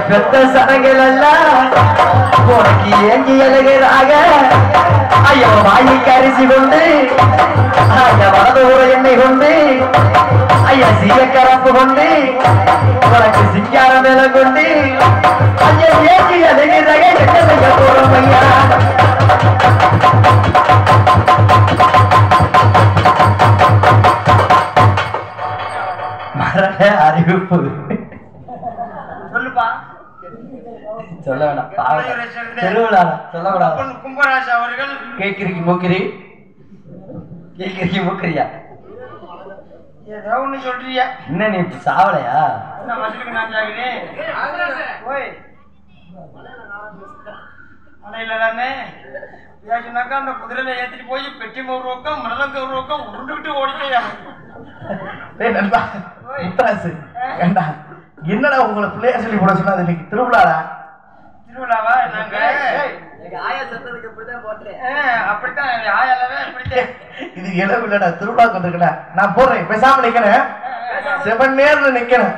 பெத்த சனங்கள் எல்லாம் உனக்கு ஏங்கி எழுகிறாக ஐயோ வாய்க்கு அரிசி கொண்டு ஐயா வலது ஊர எண்ணெய் கொண்டு ஐயா சீயக்கரப்பு கொண்டு உனக்கு சிங்கார மேல கொண்டு ஐயா ஏங்கி எழுகிறாக என்ன செய்ய போறோம் ஐயா மரண அறிவிப்பு சொல்ல வேணாம் திருவிழா சொல்லக்கூடாது கும்பராஜ் அவர்கள் கேக்கிரிக்கு மூக்கிரி கேக்கிரிக்கு மூக்கிரியா ஏதோ ஒண்ணு சொல்றியா என்ன நீ சாவலையா நான் மசிலுக்கு நான் ஜாகிறேன் ஓய் அணையில தானே ஏன்னாக்கா அந்த குதிரையில ஏத்திட்டு போய் பெட்டி ஒரு பக்கம் மிளகு ஒரு பக்கம் உருண்டுகிட்டு ஓடிக்கையா நண்பா ஏண்டா என்னடா உங்களை பிள்ளைய சொல்லி போட சொன்னா அது இன்னைக்கு திருவிழாடா திருவிழாவா நாங்க அப்படித்தான் ஆயாலவே இப்படித்தான் இது இளவு இல்லடா திருவிழாக்கு வந்திருக்கடா நான் போடுறேன் பேசாம நிக்கிறேன் செவன் நேர்ல நிக்கிறேன்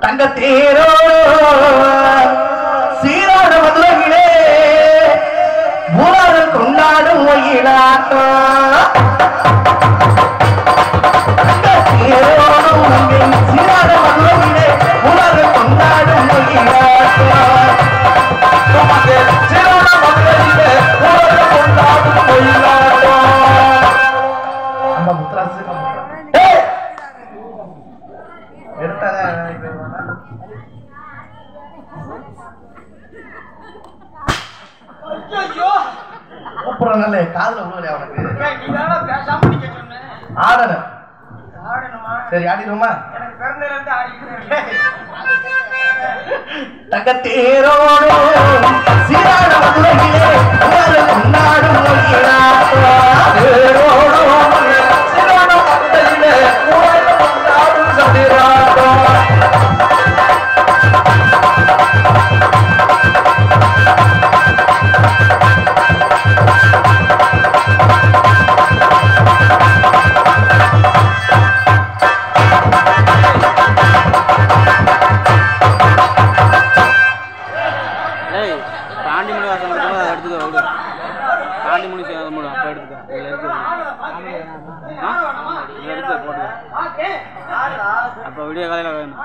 தங்க தேரோ சீராட மதுரையிலே பூராறு கொண்டாடும் ஒயிலாட்டம் தங்க தேரோ சீராட மதுரையிலே பூராறு கொண்டாடும் ஒயிலாட்டம் சீராட மதுரையிலே பூராறு கொண்டாடும் ஒயிலாட்டம் நம்ம முத்ராசு நல்ல காதல உள்ள அவனுக்கு ஆடணும் சரி ஆடிடுமா தகத்தேரோடு சீராட மதுரையிலே கொண்டாடும் சீராட மதுரையிலே கொண்டாடும் சதிராட்டம் அப்ப வீடியோ காலையில வேணும்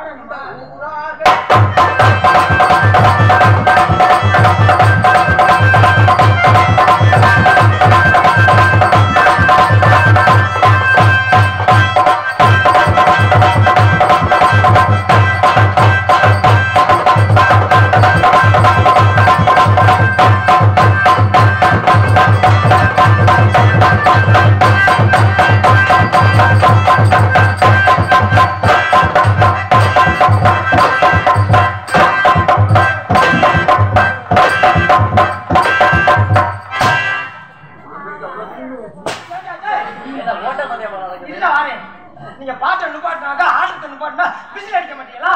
நீங்க பாட்ட நிப்பாட்டினாக்கா ஆட்டத்தை நிப்பாட்டினா விசில் அடிக்க மாட்டீங்களா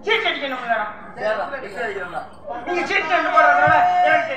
சீட் அடிக்கணும் நீங்க சீட் நிப்பாடுறதுனால எனக்கு